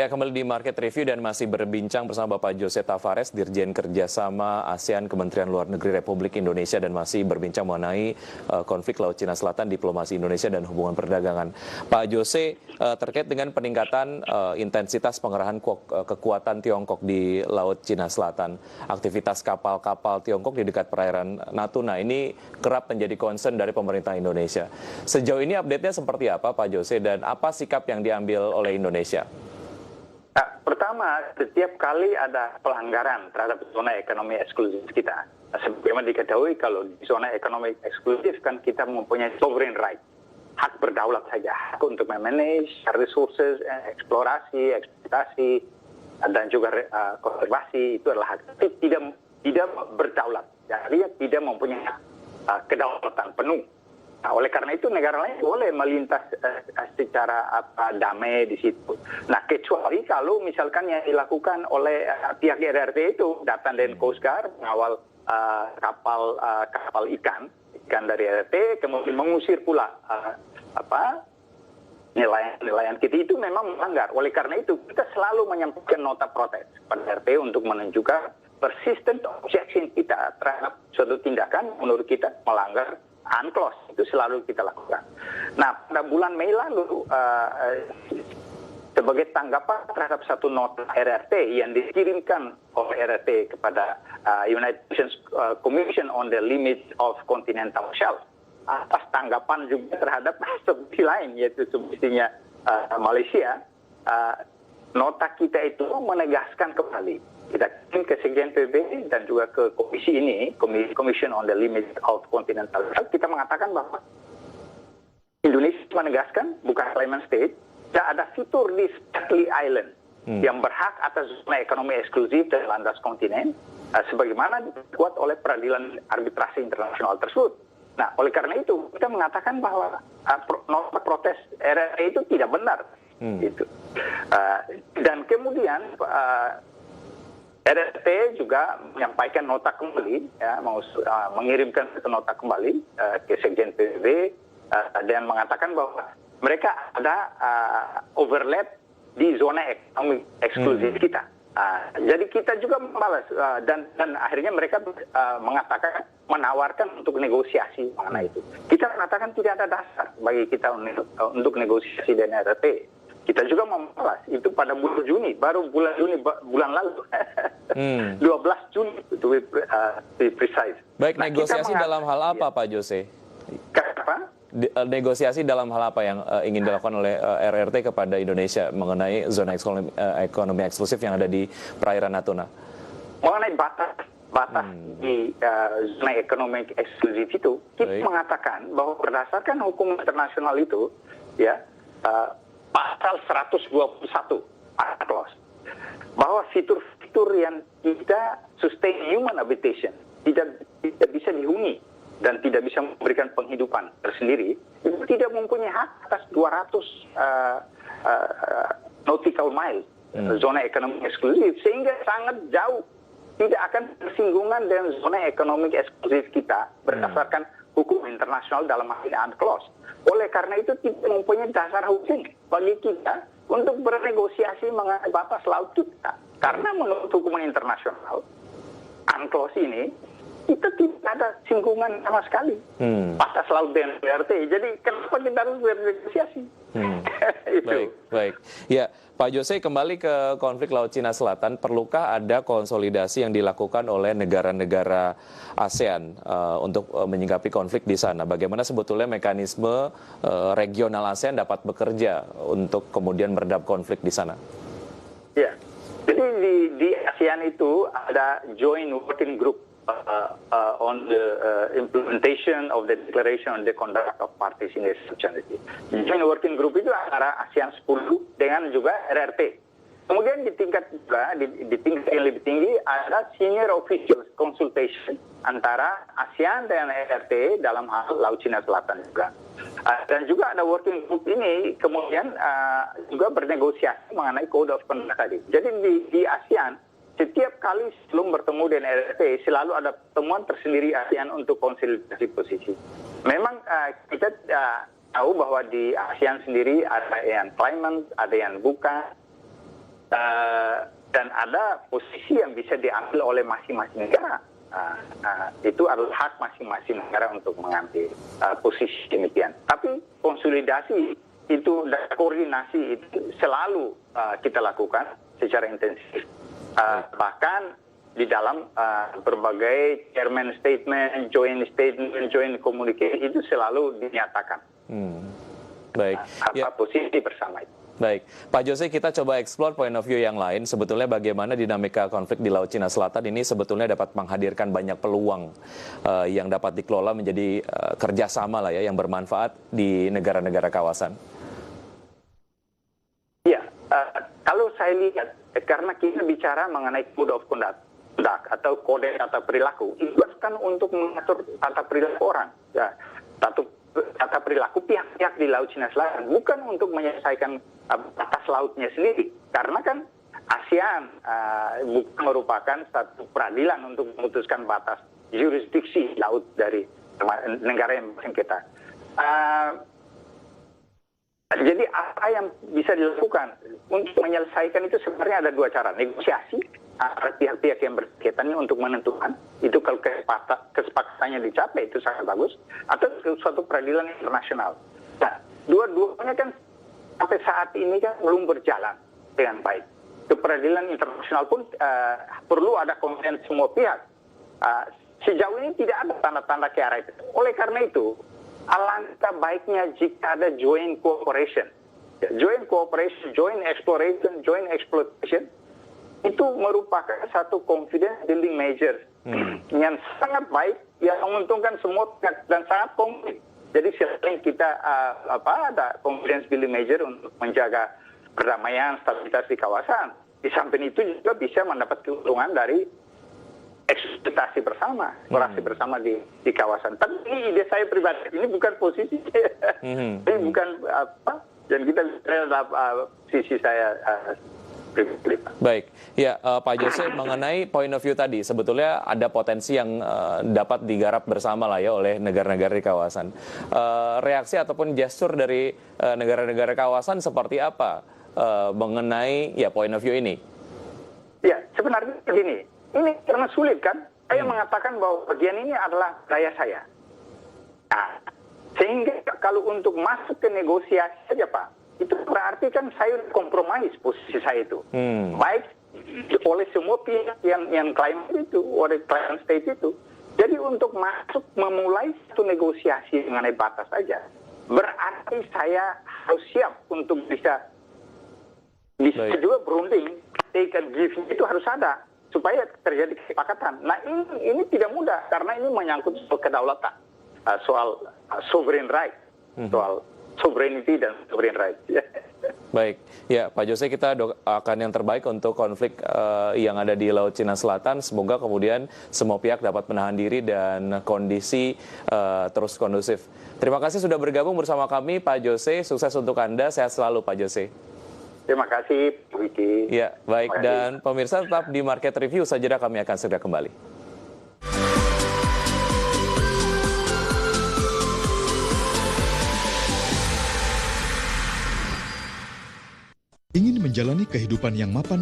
Ya, kembali di Market Review dan masih berbincang bersama Bapak Jose Tavares, Dirjen Kerjasama ASEAN Kementerian Luar Negeri Republik Indonesia, dan masih berbincang mengenai konflik Laut Cina Selatan, diplomasi Indonesia dan hubungan perdagangan. Pak Jose, terkait dengan peningkatan intensitas pengerahan kekuatan Tiongkok di Laut Cina Selatan, aktivitas kapal-kapal Tiongkok di dekat perairan Natuna ini kerap menjadi concern dari pemerintah Indonesia. Sejauh ini update-nya seperti apa, Pak Jose, dan apa sikap yang diambil oleh Indonesia? Nah, pertama, setiap kali ada pelanggaran terhadap zona ekonomi eksklusif kita, sebagaimana diketahui kalau di zona ekonomi eksklusif kan kita mempunyai sovereign right, hak berdaulat saja, hak untuk memanage resources, eksplorasi, eksploitasi, dan juga konservasi, itu adalah hak. Tapi tidak berdaulat, jadi tidak mempunyai kedaulatan penuh. Nah, oleh karena itu negara lain boleh melintas secara damai di situ. Nah, kecuali kalau misalkan yang dilakukan oleh pihak RRT itu datang dari Coast Guard mengawal kapal ikan dari RRT, kemudian mengusir pula nelayan kita, itu memang melanggar. Oleh karena itu kita selalu menyampaikan nota protes pada RRT untuk menunjukkan persistent objection kita terhadap suatu tindakan menurut kita melanggar UNCLOS. Itu selalu kita lakukan. Nah, pada bulan Mei lalu, sebagai tanggapan terhadap satu nota RRT yang dikirimkan oleh RRT kepada United Nations Commission on the Limits of Continental Shelf, atas tanggapan juga terhadap subsidi lain, yaitu subsidinya Malaysia, nota kita itu menegaskan kembali. Kita kirim ke Sekjen PBB dan juga ke komisi ini, Commission on the Limits of Continental Shelf, kita mengatakan bahwa Indonesia menegaskan, bukan claimant state, tidak ada fitur di Spratly Island yang berhak atas zona ekonomi eksklusif dan landas kontinen, sebagaimana dibuat oleh peradilan arbitrasi internasional tersebut. Nah, oleh karena itu, kita mengatakan bahwa nota protes RRT itu tidak benar. Gitu. Dan kemudian RRT juga menyampaikan nota kembali, ya, mengirimkan nota kembali ke Sekjen PBB dan mengatakan bahwa mereka ada overlap di zona ekonomi eksklusif kita. Jadi kita juga membalas dan akhirnya mereka mengatakan, menawarkan untuk negosiasi mengenai itu. Kita mengatakan tidak ada dasar bagi kita untuk negosiasi dengan RRT. Kita juga membalas itu pada bulan Juni, baru bulan Juni bulan lalu, 12 Juni to be precise. Baik, nah, negosiasi dalam hal apa, Pak Jose? Apa? Negosiasi dalam hal apa yang ingin dilakukan oleh RRT kepada Indonesia mengenai zona ekonomi eksklusif yang ada di perairan Natuna? Mengenai batas di zona ekonomi eksklusif itu, kita mengatakan bahwa berdasarkan hukum internasional itu, ya, pasal 121 UNCLOS, bahwa fitur-fitur yang tidak sustain human habitation, tidak bisa dihuni dan tidak bisa memberikan penghidupan tersendiri, itu tidak mempunyai hak atas 200 nautical mile zona ekonomi eksklusif, sehingga sangat jauh tidak akan bersinggungan dengan zona ekonomi eksklusif kita berdasarkan hukum internasional dalam hal ini UNCLOS. Oleh karena itu tidak mempunyai dasar hukum bagi kita untuk bernegosiasi mengenai batas laut kita. Karena menurut hukum internasional, UNCLOS ini kita tidak ada singgungan sama sekali batas laut dengan RRT. Jadi kenapa kita harus bernegosiasi? Baik. Ya, Pak Jose, kembali ke konflik Laut Cina Selatan, perlukah ada konsolidasi yang dilakukan oleh negara-negara ASEAN untuk menyikapi konflik di sana? Bagaimana sebetulnya mekanisme regional ASEAN dapat bekerja untuk kemudian meredam konflik di sana? Ya, jadi di ASEAN itu ada joint working group on the implementation of the Declaration on the Conduct of Parties in Exceptionality. Joint Working Group itu antara ASEAN 10 dengan juga RRT. Kemudian di tingkat yang lebih tinggi ada Senior Officials Consultation antara ASEAN dan RRT dalam hal Laut Cina Selatan juga. Dan juga ada working group ini kemudian juga bernegosiasi mengenai Code of Conduct tadi. Jadi di ASEAN, setiap kali sebelum bertemu dengan RRT, selalu ada pertemuan tersendiri ASEAN untuk konsolidasi posisi. Memang kita tahu bahwa di ASEAN sendiri ada yang claimant, ada yang bukan. dan ada posisi yang bisa diambil oleh masing-masing negara. Itu adalah hak masing-masing negara untuk mengambil posisi demikian. Tapi konsolidasi itu dan koordinasi itu selalu kita lakukan secara intensif. Bahkan di dalam berbagai chairman statement, joint communique itu selalu dinyatakan. Baik. Posisi bersama itu. Baik, Pak Jose, kita coba explore point of view yang lain. Sebetulnya bagaimana dinamika konflik di Laut Cina Selatan ini sebetulnya dapat menghadirkan banyak peluang yang dapat dikelola menjadi kerjasama lah ya, yang bermanfaat di negara-negara kawasan. Ya, kalau saya lihat, karena kita bicara mengenai code of conduct atau kode tata perilaku, itu kan untuk mengatur tata perilaku orang. Ya, tata perilaku pihak-pihak di Laut Cina Selatan, bukan untuk menyelesaikan batas lautnya sendiri. Karena kan ASEAN bukan merupakan satu peradilan untuk memutuskan batas jurisdiksi laut dari negara yang kita. Jadi apa yang bisa dilakukan untuk menyelesaikan itu sebenarnya ada dua cara. Negosiasi pihak-pihak yang berkaitannya untuk menentukan, itu kalau kesepakatannya dicapai itu sangat bagus, atau suatu peradilan internasional. Nah, dua-duanya kan sampai saat ini kan belum berjalan dengan baik. Ke peradilan internasional pun perlu ada konsen semua pihak. Sejauh ini tidak ada tanda-tanda ke arah itu. Oleh karena itu, alangkah baiknya jika ada joint cooperation. Joint cooperation, joint exploration, joint exploitation, itu merupakan satu confidence building measure yang sangat baik, yang menguntungkan semua pihak dan sangat konkret. Jadi selain kita ada confidence building measure untuk menjaga perdamaian, stabilitas di kawasan, di samping itu juga bisa mendapat keuntungan dari eksploitasi bersama, eksplorasi bersama di kawasan. Tapi ini ide saya pribadi, ini bukan posisi saya, ini bukan dan kita lihat sisi saya pribadi. Baik, ya Pak Jose, mengenai point of view tadi, sebetulnya ada potensi yang dapat digarap bersama lah ya oleh negara-negara di kawasan. Reaksi ataupun gestur dari negara-negara kawasan seperti apa mengenai ya point of view ini? Ya, sebenarnya begini, ini karena sulit kan, saya mengatakan bahwa bagian ini adalah daya saya. Nah, sehingga kalau untuk masuk ke negosiasi saja Pak, itu berarti kan saya kompromis posisi saya itu. Baik oleh semua pihak yang klaim itu, oleh client state itu. Jadi untuk masuk memulai satu negosiasi mengenai batas saja, berarti saya harus siap untuk bisa juga berunding, take and give itu harus ada supaya terjadi kesepakatan. Nah ini tidak mudah karena ini menyangkut soal kedaulatan, soal sovereign right, soal sovereignty dan sovereign right. Baik, ya Pak Jose, kita doakan yang terbaik untuk konflik yang ada di Laut Cina Selatan. Semoga kemudian semua pihak dapat menahan diri dan kondisi terus kondusif. Terima kasih sudah bergabung bersama kami Pak Jose. Sukses untuk Anda, sehat selalu Pak Jose. Terima kasih, Wiki. Ya, baik. Dan pemirsa tetap di Market Review saja, kami akan segera kembali. Ingin menjalani kehidupan yang mapan